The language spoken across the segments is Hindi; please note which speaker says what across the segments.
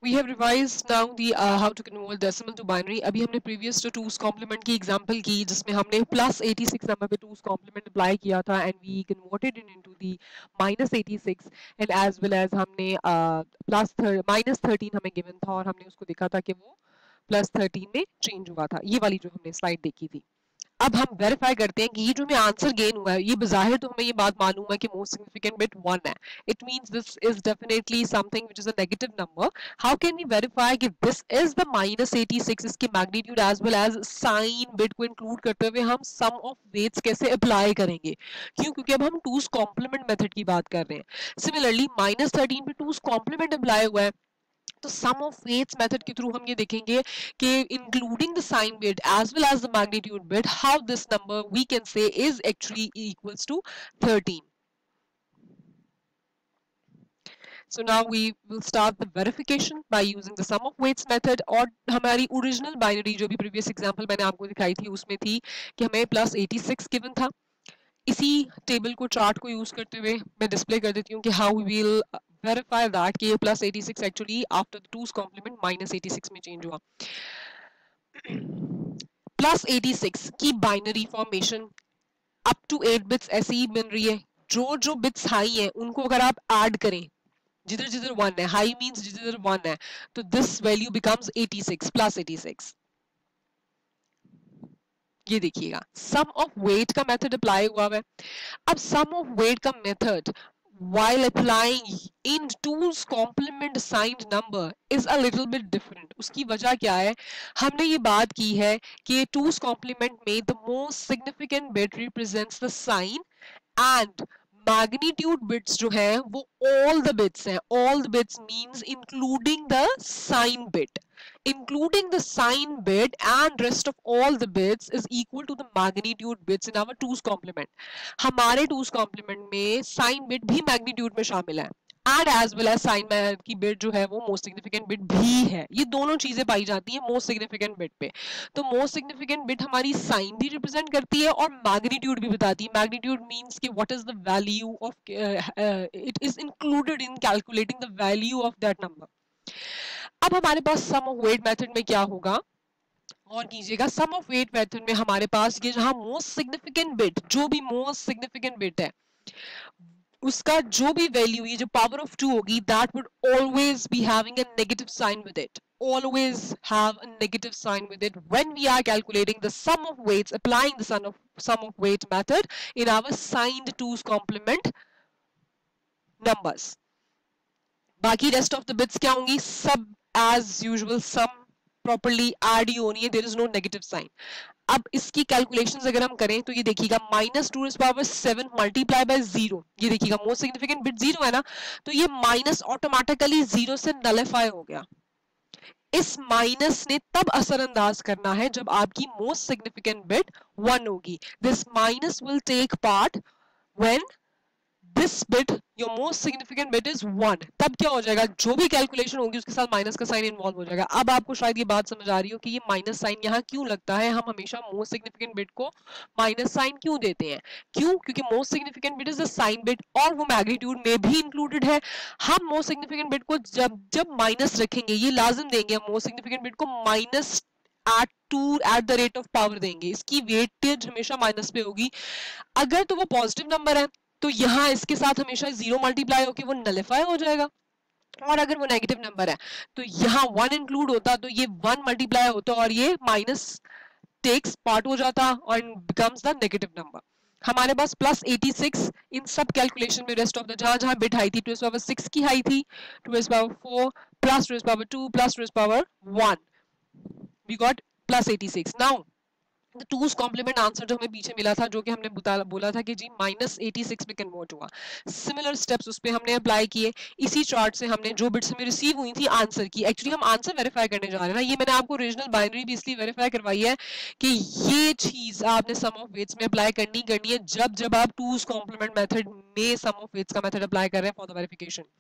Speaker 1: We have revised now the how to convert decimal to binary. अभी हमने previous to 2's complement की example की जिसमें हमने plus 86 number पे 2's complement apply किया था and we converted it into the minus 86 and as well as हमने minus 13 हमें given था और हमने उसको देखा था कि वो plus 13 में change हुआ था, ये वाली जो हमने slide देखी थी। अब हम वेरीफाई करते हैं कि ये जो हमें आंसर गेन हुआ है ये बजाहिर तो हमें ये बात मालूम है कि मोस्ट सिग्निफिकेंट बिट 1 है। It means this is definitely something which is a negative number. How can we verify कि दिस इज द -86? इसकी magnitude as well as sign bit को इंक्लूड करते हुए हम सम ऑफ वेट्स कैसे अप्लाई करेंगे? क्यों? क्योंकि अब हम टूज कॉम्प्लीमेंट मेथड की बात कर रहे हैं। सिमिलरली -13 पे टूज कॉम्प्लीमेंट अप्लाई हुआ है तो सम ऑफ वेट्स मेथड के थ्रू हम ये देखेंगे कि including the sign bit as well as the magnitude bit how this number we can say is actually equals to 13. So now we will start the verification by using the sum of weights method और हमारी ओरिजिनल बाइनरी जो भी प्रीवियस एग्जांपल मैंने आपको दिखाई थी उसमें थी कि हमें प्लस 86 गिवन था। इसी टेबल को चार्ट को यूज करते हुए मैं डिस्प्ले कर देती हूँ कि how we will verify that कि ये plus 86 actually after the two's complement minus 86 में चेंज हुआ। प्लस 86 की binary formation up to 8 bits ऐसी ही बन रही है। जो जो बिट्स हाई हैं उनको अगर आप ऐड करें जिधर जिधर 1 है, हाई मींस जिधर 1 है, तो दिस वैल्यू बिकम्स 86 प्लस 86। ये देखिएगा सम ऑफ वेट का मेथड अप्लाई हुआ है। अब सम ऑफ वेट का method while applying in 2's complement assigned number is a little bit different. उसकी वजह क्या है? हमने ये बात की है कि 2's complement में the most significant bit represents the sign and magnitude bits जो है वो all the bits हैं। all the bits means including the sign bit. Including the sign bit and rest of all the bits is equal to the magnitude bits in our 2's complement. हमारे 2's complement में sign bit भी magnitude में शामिल है and as well as sign की bit जो है वो most significant bit भी है। ये दोनों चीजें पाई जाती है most significant bit पे। तो most significant bit हमारी sign भी represent करती है और magnitude भी बताती है। magnitude means कि what is the value of it is included in calculating the value of that number. अब हमारे पास सम ऑफ वेट मेथड में क्या होगा और कीजिएगा सम ऑफ वेट मेथड में हमारे पास ये जहां मोस्ट सिग्निफिकेंट बिट जो भी मोस्ट सिग्निफिकेंट बिट है उसका जो भी वैल्यू ये जो पावर ऑफ 2 होगी that would always be having a negative sign with it always have a negative sign with it when we are calculating the sum of weights applying the sum of weight method in our signed 2's complement numbers. बाकी रेस्ट ऑफ द बिट्स क्या होंगी? सब as usual sum properly add ही होनी है, there is no negative sign. अब इसकी कैलकुलेशंस अगर हम करें तो ये देखिएगा -2⁻7 मल्टीप्लाई बाय 0, ये देखिएगा मोस्ट सिग्निफिकेंट बिट 0 है ना, तो ये माइनस ऑटोमेटिकली 0 से नलिफाई हो गया। इस माइनस ने तब असरअंदाज करना है जब आपकी मोस्ट सिग्निफिकेंट बिट 1 होगी। This minus will take part when this bit your most significant bit is 1। तब क्या हो जाएगा? जो भी कैलकुलेशन होगी उसके साथ माइनस का साइन इन्वॉल्व हो जाएगा। अब आपको शायद ये बात समझ आ रही हो कि ये माइनस साइन यहाँ क्यों लगता है, हम हमेशा मोस्ट सिग्निफिकेंट बिट को माइनस साइन क्यों देते हैं? क्यों? क्योंकि most significant bit is the sign bit और वो मैग्नीट्यूड में भी इंक्लूडेड है। हम मोस्ट सिग्निफिकेंट बिट को जब जब माइनस रखेंगे ये लाजिम देंगे, हम मोस्ट सिग्निफिकेंट बिट को minus at the rate of power देंगे, इसकी वेटेज हमेशा माइनस पे होगी। अगर तो वो पॉजिटिव नंबर है तो यहाँ इसके साथ हमेशा 0 मल्टीप्लाई होकर वो नलिफाई हो जाएगा, और अगर वो नेगेटिव नंबर है तो यहाँ 1 इंक्लूड होता तो ये 1 मल्टीप्लाई होता और ये माइनस टेक्स पार्ट हो जाता और बिकम्स द नेगेटिव नंबर। हमारे पास प्लस 86 इन सब कैलकुलेशन में रेस्ट ऑफ द जहां जहां बिट हाई थी 2⁻6 की हाई थी, 2⁻4 plus 2⁻2 plus 2⁻1 we got plus 86। Now two's complement answer जो हमें पीछे मिला था जो कि हमने बोला था कि जी -86 में कन्वर्ट हुआ। सिमिलर स्टेप्स उस पर हमने अप्लाई किए। इसी चार्ट से हमने जो बिट्स हमें रिसीव हुई थी आंसर की, एक्चुअली हम आंसर वेरीफाई करने जा रहे हैं ना, ये मैंने आपको ओरिजिनल बाइनरी भी इसलिए वेरीफाई करवाई है कि ये चीज आपने सम ऑफ वेट्स में अप्लाई करनी है जब आप टूज कॉम्प्लीमेंट मेथड में सम ऑफ वेट्स का मेथड अप्लाई कर रहे हैं फॉर द वेरिफिकेशन।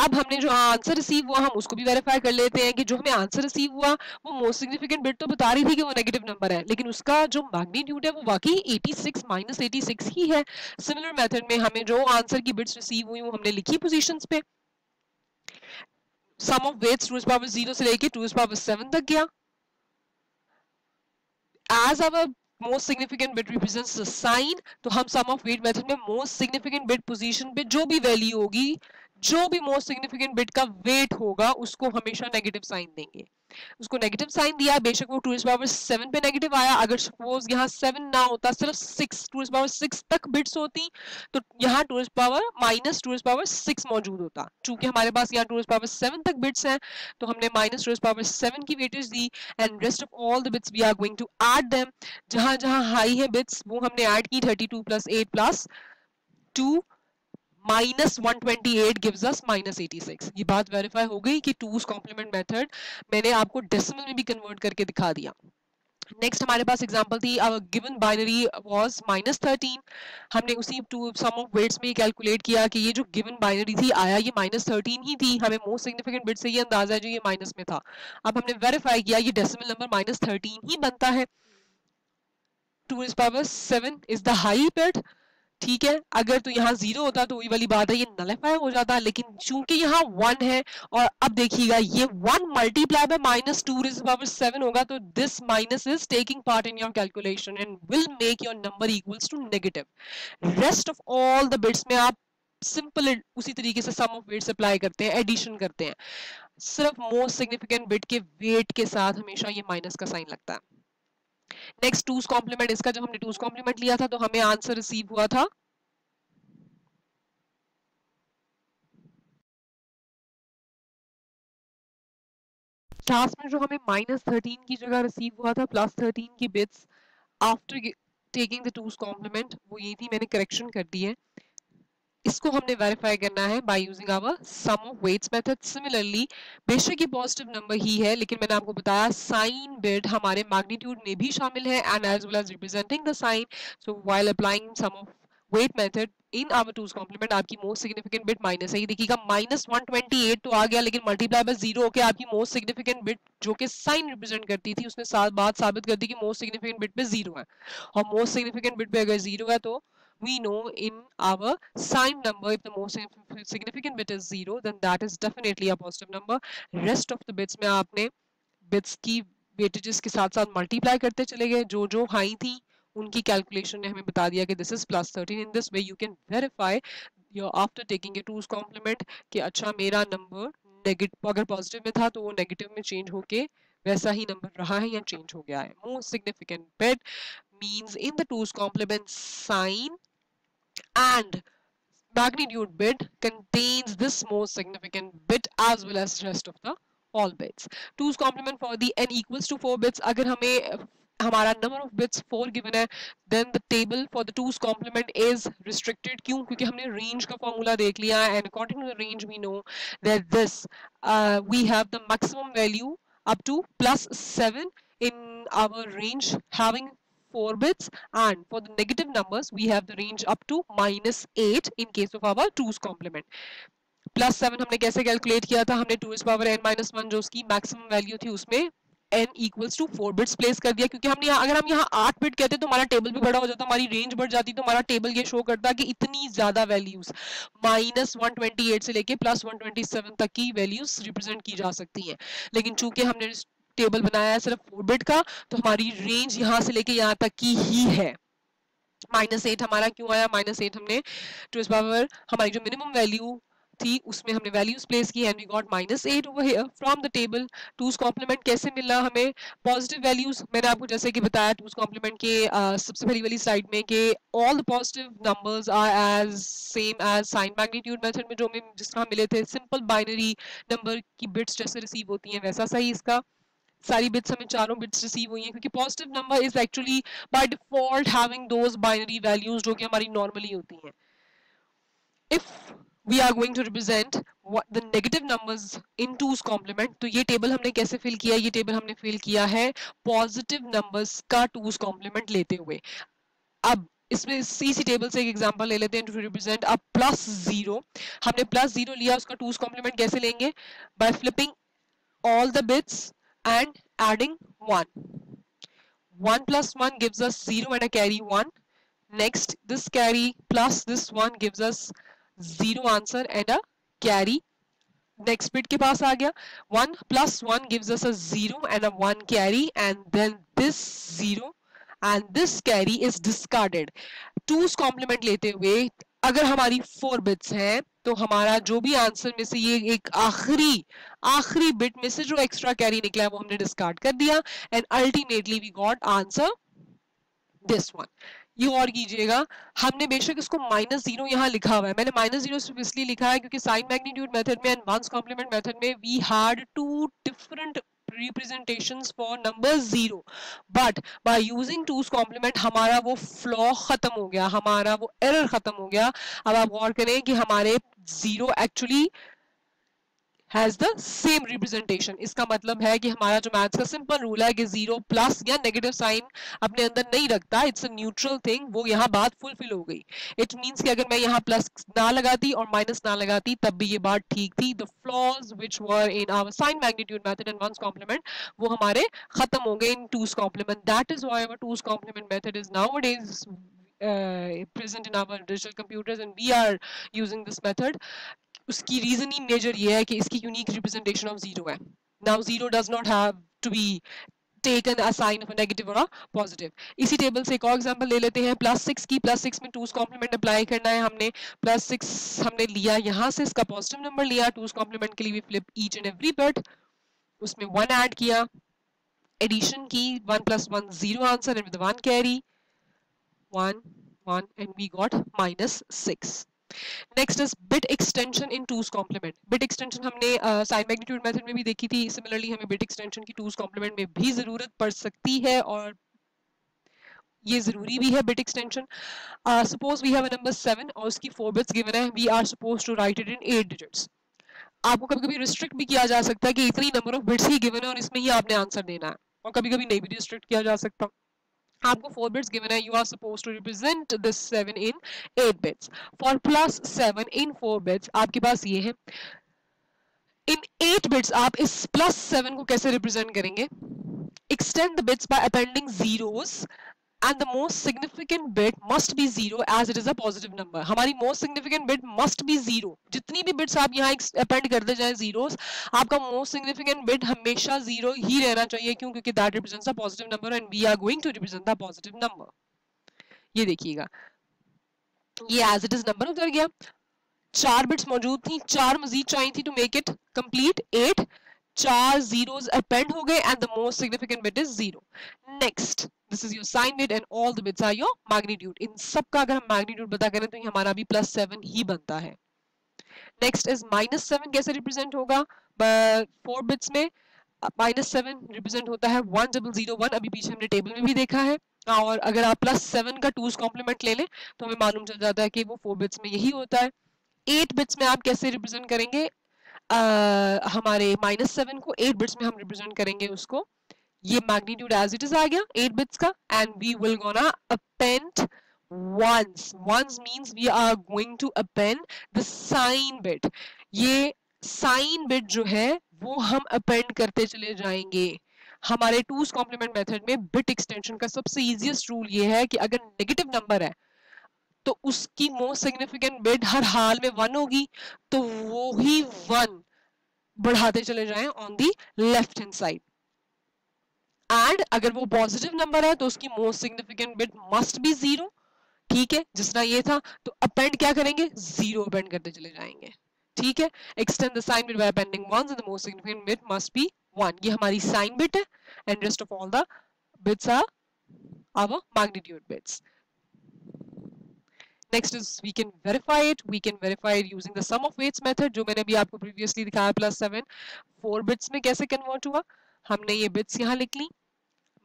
Speaker 1: अब हमने जो आंसर रिसीव हुआ हम उसको भी वेरीफाई कर लेते हैं कि जो हमें आंसर रिसीव हुआ वो मोस्ट सिग्निफिकेंट बिट तो बता रही थी कि वो नेगेटिव नंबर है, लेकिन उसका जो मैग्नीट्यूड है वो वाकई 86 -86 ही है। सिमिलर मेथड में हमें जो आंसर की बिट्स रिसीव हुई वो हमने लिखी पोजीशंस पे। सम ऑफ वेट्स 2 पावर 0 से लेके 2 पावर 7 तक गया. As our most significant bit represents the sign, तो हम sum of weight method में most significant bit position पे जो भी वैल्यू होगी, जो भी most significant bit का weight होगा, उसको हमेशा नेगेटिव साइन देंगे. उसको नेगेटिव साइन दिया, बेशक वो 2 पावर 7 पे नेगेटिव आया. अगर सपोज यहाँ 7 ना होता, सिर्फ 6 2 पावर 6 तक बिट्स होती, तो यहाँ 2 पावर माइनस 2 पावर 6 मौजूद होता. चूंकि हमारे पास यहाँ 2 पावर 7 तक बिट्स हैं, तो हमने माइनस 2 पावर 7 की वेटेज दी, and rest of all the bits we are going to add them. जहां जहां हाई है बिट्स, वो हमने ऐड की. 32 plus 8 plus 2 minus 128 gives us minus 86. ये बात वेरीफाई हो गई कि टूज कॉम्प्लीमेंट मेथड मैंने आपको डेसिमल में भी कन्वर्ट करके दिखा दिया. नेक्स्ट हमारे पास एग्जांपल थी, गिवन बाइनरी वाज माइनस 13. हमने उसी टू सम ऑफ वेट्स में कैलकुलेट किया कि ये जो गिवन बाइनरी थी, आया ये माइनस 13 ही थी. हमें मोस्ट सिग्निफिकेंट बिट से ये अंदाजा है जो ये माइनस में था. अब हमने वेरीफाई किया ये डेसिमल नंबर माइनस 13 ही बनता है. 2 power 7 is the high bit. ठीक है, अगर तो यहाँ 0 होता तो वही वाली बात है, ये नलिफाई हो जाता. लेकिन चूंकि यहाँ 1 है, और अब देखिएगा ये 1 मल्टीप्लाई बाय माइनस 2 पावर 7 होगा, तो this minus is taking part in your calculation and will make your number equals to negative. Rest of all the bits में आप सिंपल उसी तरीके से सम ऑफ वेट्स अप्लाई करते हैं, एडिशन करते हैं. सिर्फ मोस्ट सिग्निफिकेंट बिट के वेट के साथ हमेशा ये माइनस का साइन लगता है. Next two's complement. इसका जब हमने टूज कॉम्प्लीमेंट लिया था, तो हमें आंसर रिसीव हुआ था लास्ट में जो हमें माइनस 13 की जगह रिसीव हुआ था प्लस 13 की bits after taking the two's complement, वो ये थी. मैंने करेक्शन कर दी है. इसको हमने वेरीफाई करना है by using our sum of weights method. Similarly बेशक ये पॉजिटिव नंबर ही है, लेकिन मैंने आपको बताया साइन बिट हमारे मैग्नीट्यूड में भी शामिल है, and as well as representing the sign. So while applying sum of weight method in our two's complement, आपकी मोस्ट सिग्निफिकेंट बिट माइनस है. ये देखिएगा माइनस 128 तो आ गया, लेकिन मल्टीप्लाई बाय 0 होकर आपकी मोस्ट सिग्निफिकेंट बिट जो कि साइन रिप्रेजेंट करती थी, उसने बात साबित कर दी कि मोस्ट सिग्निफिकेंट बिट पे 0 है. और मोस्ट सिग्निफिकेंट बिट पे अगर 0 है, तो we know in our sign number, if the most significant bit is 0, then that is definitely a positive number. Rest of the bits में आपने bits की weightages के साथ साथ multiply करते चले गए. जो जो हाई थी उनकी कैलकुलेशन ने हमें बता दिया कि this is plus 13. in this way you can verify your after taking a 2's complement कि अच्छा मेरा नंबर नेगेटिव अगर पॉजिटिव में था तो वो नेगेटिव में चेंज होके वैसा ही नंबर रहा है या चेंज हो गया है. Most significant bit means in the 2's complement sign and magnitude bit contains this most significant bit as well as rest of the all bits. 2's complement for the n equals to 4 bits. अगर हमें हमारा number of bits 4 given है, then the table for the 2's complement is restricted. क्यों? क्योंकि हमने range का formula देख लिया है, and according to the range we know that this we have the maximum value up to plus 7 in our range having 4 bits, and for the negative numbers we have the range up to minus 8 in case of our 2's complement. Plus 7 हमने कैसे कैलकुलेट किया था? हमने 2 पावर n माइनस 1 जो उसकी मैक्सिमम वैल्यू थी उसमें n equals to 4 bits place कर दिया, क्योंकि हमने अगर हम यहाँ 8 बिट कहते तो हमारा टेबल भी बड़ा हो जाता, हमारी रेंज बढ़ जाती, तो हमारा टेबल ये शो करता कि इतनी ज्यादा वैल्यूज माइनस 128 से लेके प्लस 127 तक की वैल्यूज रिप्रेजेंट की जा सकती हैं. लेकिन चूंकि हमने टेबल बनाया है सिर्फ 4 बिट का, तो हमारी रेंज यहाँ से लेके यहाँ तक की ही है. माइनस 8 हमारा क्यों आया? माइनस 8 हमने टू इस पावर हमारी जो मिनिमम वैल्यू थी उसमें हमने वैल्यूज प्लेस की, and we got minus 8 over here from the table. Two's complement कैसे मिला हमें? पॉजिटिव वैल्यूज मैंने आपको जैसे कि बताया टूज कॉम्प्लीमेंट के सबसे पहली वाली स्लाइड में कि all the positive numbers are as same as sign magnitude method में जो हमें जिस तरह मिले थे. सिंपल बाइनरी नंबर की बिट्स जैसे रिसीव होती हैं वैसा सही इसका सारी बिट्स हमें चारों बिट्स रिसीव हुई हैं, क्योंकि positive number is actually by default having those binary values जो कि हमारी नॉर्मली होती हैं. If we are going to represent what the negative numbers in 2's complement, तो ये टेबल हमने कैसे फिल किया? ये टेबल हमने फिल किया है पॉजिटिव नंबर्स का 2's complement लेते हुए. अब इसमें इसी टेबल से एक एग्जांपल ले लेते हैं टू रिप्रेजेंट अ प्लस 0. हमने प्लस 0 लिया, उसका 2's complement कैसे लेंगे? By flipping all the bits and adding 1. 1 plus 1 gives us 0 and a carry 1. Next, this carry plus this 1 gives us 0 answer and a carry next bit के पास आ गया 1 plus 1 gives us a 0 and a 1 carry, and then this 0 and this carry is discarded. 2's complement लेते हुए अगर हमारी 4 बिट्स हैं तो हमारा जो भी आंसर में से ये एक आखिरी बिट में से जो एक्स्ट्रा कैरी निकला है वो हमने डिस्कार्ड कर दिया, and ultimately we got answer this one. ये और कीजिएगा, हमने बेशक इसको -0 यहाँ लिखा हुआ है, मैंने -0 सिर्फ इसलिए लिखा है क्योंकि साइन मैग्नीट्यूड मेथड में एंड वंस कॉम्प्लीमेंट मेथड में we had two different representations for number 0, but by using 2's complement हमारा वो फ्लॉ खत्म हो गया, हमारा वो एरर खत्म हो गया। अब आप गौर करें कि हमारे 0 actually has the same representation. इसका मतलब है कि हमारा जो मैथ्स का सिंपल रूल है कि 0 प्लस या नेगेटिव साइन अपने अंदर नहीं रखता, इट्स अ न्यूट्रल थिंग, वो यहाँ बात फुलफिल हो गई। इट मीन्स कि अगर मैं यहाँ प्लस ना लगाती और माइनस ना लगाती तब भी ये बात ठीक थी। The flaws which were in our sign magnitude method and one's complement वो हमारे खत्म हो गए in two's complement. That is why our two's complement method is nowadays present in our digital computers and we are using this method। उसकी रीजन ही मेजर ये है कि इसकी यूनिक रिप्रेजेंटेशन ऑफ जीरो है। Now zero does not have to be taken a sign of a negative और पॉजिटिव। इसी टेबल से एक और एग्जांपल ले लेते हैं +6 की। +6 में 2's कॉम्प्लीमेंट अप्लाई करना है हमने। +6 हमने लिया यहाँ से, इसका पॉजिटिव नंबर लिया। 2's कॉम्प्लीमेंट के लिए we flip each and every bit, उसमें 1 ऐड किया, एडिशन की, 1 + 1 0 answer and with 1 carry 1 1 and we got -6। Next is bit extension in 2's complement. Bit extension हमने साइन मैग्नीट्यूड मेथड में भी देखी थी, सिमिलरली हमें बिट एक्सटेंशन की 2's कॉम्प्लीमेंट में भी जरूरत पड़ सकती है और ये जरूरी भी है bit extension. Suppose we have a number 7 और उसकी 4 बिट्स गिवन है, we are suppose to write it in 8 digits. आपको कभी कभी रिस्ट्रिक्ट भी किया जा सकता है कि इतनी number of bits he given है और इसमें ही आपने आंसर देना है, और कभी कभी नहीं भी रिस्ट्रिक्ट किया जा सकता। आपको 4 बिट्स गिवन है, you are suppose to represent this 7 in 8 bits. For +7 in 4 bits आपके पास ये है। इन 8 बिट्स आप इस +7 को कैसे रिप्रेजेंट करेंगे? Extend the bits by appending zeros and the most significant bit must be 0 as it is a positive number। हमारी most significant bit must be 0। जितनी भी बिट्स आप यहाँ अपेंड करते जाएं zeros, आपका most significant bit हमेशा 0 ही रहना चाहिए। क्यों? क्योंकि that represents a positive number and we are going to represent the positive number। ये देखिएगा, ये as it is नंबर उधर गया। 4 बिट्स मौजूद थी, 4 मजीद चाहिए थी to make it complete 8। 4 zeros append हो गए and the most significant bit is 0। Next, this is your sign bit and all the bits are your magnitude। इन सब का अगर हम magnitude पता करें तो ये हमारा भी +7 ही बनता है। Next is -7 कैसे रिप्रेजेंट होगा? 4 बिट्स में -7 रिप्रेजेंट होता है 1001। अभी पीछे हमने टेबल में भी देखा है। और अगर आप +7 का 2's कॉम्प्लीमेंट ले लें तो हमें मालूम चल जाता है कि वो 4 बिट्स में यही होता है। 8 बिट्स में आप कैसे रिप्रेजेंट करेंगे? हमारे -7 को 8 बिट्स में हम रिप्रेजेंट करेंगे उसको। ये मैग्नीट्यूड एज इट इज आ गया 8 बिट्स का, and we will gonna append ones। ones means we are going to append the sign bit। ये साइन बिट जो है वो हम अपेंड करते चले जाएंगे। हमारे 2's कॉम्प्लीमेंट मेथड में बिट एक्सटेंशन का सबसे इजीएस्ट रूल ये है कि अगर नेगेटिव नंबर है तो उसकी मोस्ट सिग्निफिकेंट बिट हर हाल में 1 होगी, तो वो ही 1 बढ़ाते चले जाएं on the left hand side. And अगर वो पॉजिटिव नंबर है तो उसकी most significant bit must B 0। ठीक है, जिस तरह ये था, तो अपेंड क्या करेंगे? 0 अपेंड करते चले जाएंगे। ठीक है, extend the sign bit by appending ones and the most significant bit must be 1। ये हमारी साइन बिट है and rest of all the bits are our magnitude bits. Next is we can verify it। We can verify it using the sum of weights method, जो मैंने अभी आपको previously दिखाया। +7 4 बिट्स में कैसे कन्वर्ट हुआ? हमने ये बिट्स यहाँ लिख ली।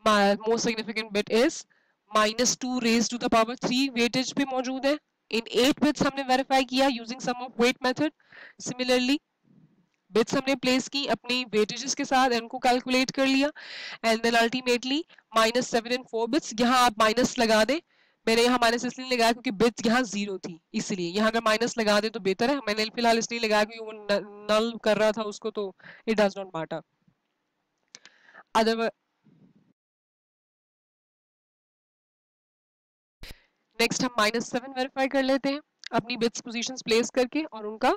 Speaker 1: Most significant bit is -2 raised to the power 3 weightage पे मौजूद है। इन 8 बिट्स हमने वेरीफाई किया using sum of weight method. Similarly bits हमने प्लेस की अपनी वेटेजेस के साथ, इनको कैलकुलेट कर लिया, and then ultimately -7 in 4 bits. यहाँ आप माइनस लगा दें, मैंने यहाँ माइनस इसलिए लगाया क्योंकि बिट्स यहाँ 0 थी, इसलिए यहाँ अगर माइनस लगा दे तो बेहतर है। मैंने फिलहाल इसलिए लगाया क्योंकि वो नल कर रहा था उसको, तो it does not matter. Otherwise next हम -7 वेरीफाई कर लेते हैं अपनी बिट्स पोजीशंस प्लेस करके और उनका